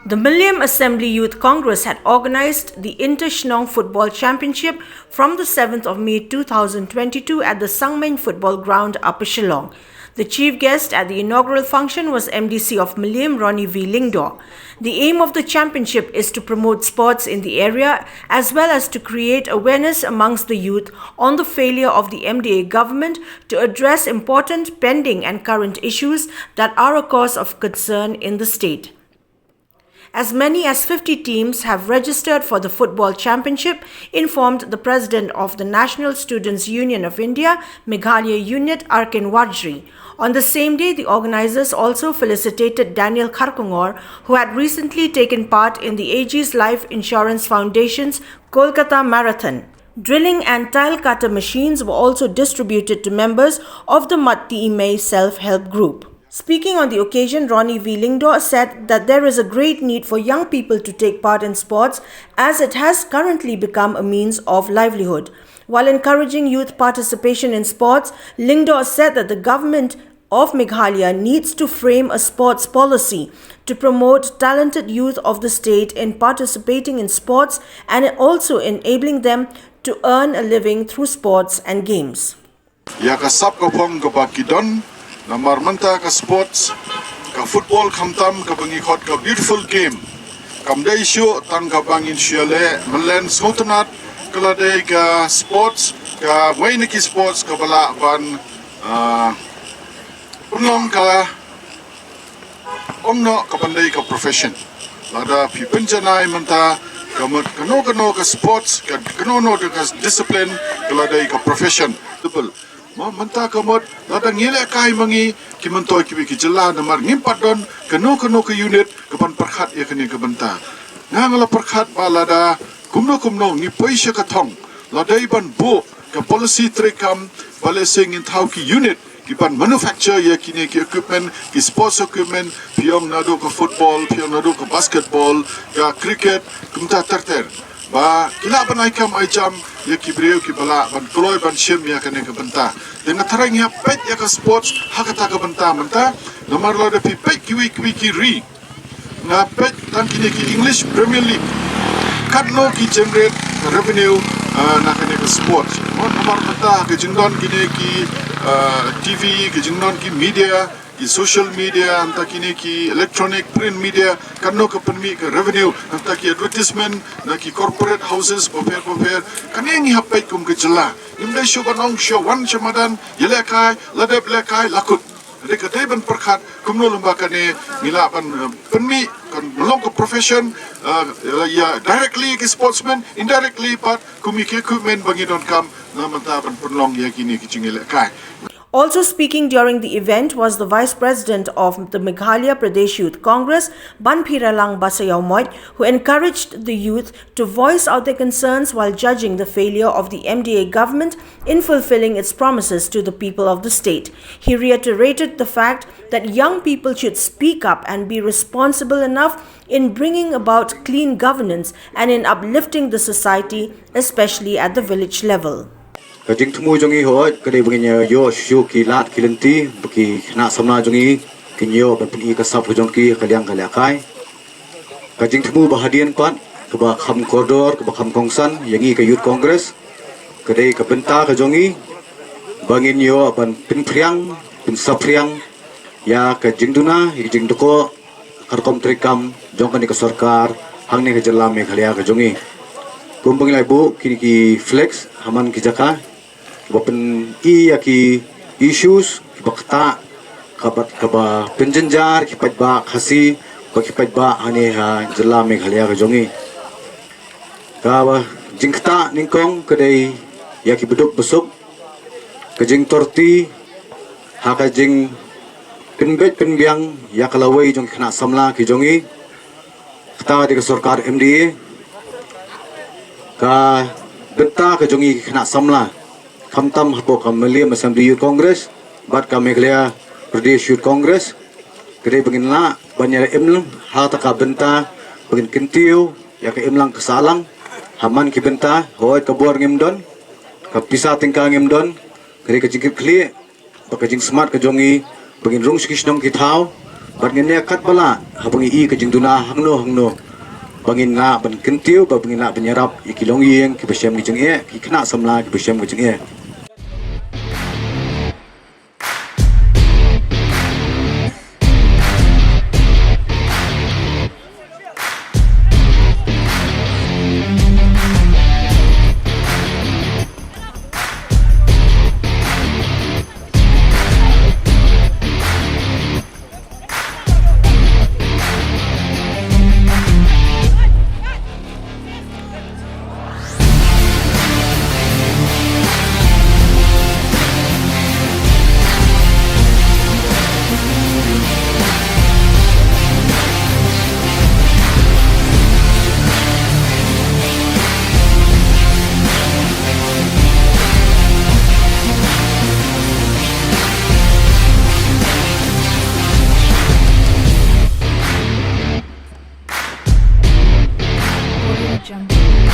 The MYLLIEM Assembly Youth Congress had organized the INTER-SHNONG Football Championship from the 7th of May 2022 at the SANGMEIঞ Football Ground, Upper Shillong. The chief guest at the inaugural function was MDC of MYLLIEM, RONNIE v. LYNGDOH. The aim of the championship is to promote sports in the area as well as to create awareness amongst the youth on the failure of the MDA government to address important pending and current issues that are a cause of concern in the state. As many as 50 teams have registered for the football championship, informed the president of the National Students' Union of India, MEGHALAYA Unit, ARKIN WARJRI. On the same day, the organizers also felicitated KHARKONGOR, who had recently taken part in the AEGIS Life Insurance Foundation's KOLKATA Marathon. Drilling and tile cutter machines were also distributed to members of the MATTI-I-MEI self-help group. Speaking on the occasion, RONNIE v. LYNGDOH said that there is a great need for young people to take part in sports as it has currently become a means of livelihood. While encouraging youth participation in sports, LYNGDOH said that the government of Meghalaya needs to frame a sports policy to promote talented youth of the state in participating in sports and also enabling them to earn a living through sports and games. Namar manta ka sports, ka football kamtam ka bangikot ka beautiful game. Kam day show tang ka bangin syale melen sotanat kala day ka sports ka wainiki sports ka bala ban unlong ka omno ka banday ka profession. Lada pipenjanay manta kano ka sports ka kano ka discipline kala day ka profession. Double. Manta kamot ladang yele kai mangi kimantoy kibi kijela namar ngimpat don kano ke unit kapan perkhat ya kini kebenta ngangala perkhat balada kumno ni paisha katong ladai ban bo ka policy trekam balesing in thau ki unit kipan manufacture ya kini ki equipment ki sports equipment piong nado ka football piong nado ka basketball ka cricket kumta terter ba kila banai kam ai jam ya kibreu ki bala ban kloy ban shim ya kene ka benta dengan tarang ya pet ya ka sports hakata ka benta menta nomor lo de pet ki ri na pet tan kini ki English Premier League kadno ki generate revenue na kene ka sports nomor menta ke jingdon kini ki TV ke jingdon ki media ki social media anta kini ki electronic print media kanno ka penmi ka revenue anta ki advertisement na ki corporate houses poper kaneng hapai kum ke jela nimdai show banong show wan chamadan yelekai ladep lekai lakut reka ban perkhat kumno lembaga ne mila ban penmi kan melong ke profession ya directly ke sportsman indirectly but kumi ke equipment bangidon kam na manta ban penlong ya kini ki chingelekai. Also speaking during the event was the Vice President of the Meghalaya Pradesh Youth Congress, Mpyc, who encouraged the youth to voice out their concerns while judging the failure of the MDA government in fulfilling its promises to the people of the state. He reiterated the fact that young people should speak up and be responsible enough in bringing about clean governance and in uplifting the society, especially at the village level. Kajing temu jongi hoat kadai bangnya yo shu kilat kilenti bagi nak samna jongi kinyo penpi kasap jongki kaliang kaliakai kajing temu bahadian pat ke kham koridor ke kham kongsan yangi ke youth congress kadai ke benta ke jongi bangin yo pan pinpriang pinsapriang ya ke jingduna jing doko karkom trikam jongkan ke sarkar hangni ke jelam Meghalaya ke jongi kumpang lai bu kini ki flex haman ki jaka bapen ya ki issues ki bakta kabat kaba penjenjar ki patba khasi ko ki patba ane ha jela Meghalaya ka jongi ka jingkta ningkong kedai ya ki beduk besuk ke jing torti ha ka jing penbet penbiang ya kalawai jong kena samla ki jongi kata di sarkar MDA ka benta ke jongi kena samla kamtam hapo ka MYLLIEM Assembly Youth Congress bat ka Meghalaya Pradesh Youth Congress kede bangin la banya emlem ha ta ka benta bangin kentiu ya ka emlang kesalang haman ki benta hoy ka buar ngimdon ka pisa tingka ngimdon kede ka jingkip kli ba ka jing smart ka jongi bangin rung skishnong ki thau bat ngene kat bala habangi I ke jingduna hangno bangin nga ban kentiu ba bangin na banyarap ikilong yeng ki besyam gi jenge ki kena samla ki besyam gi jenge Jungle.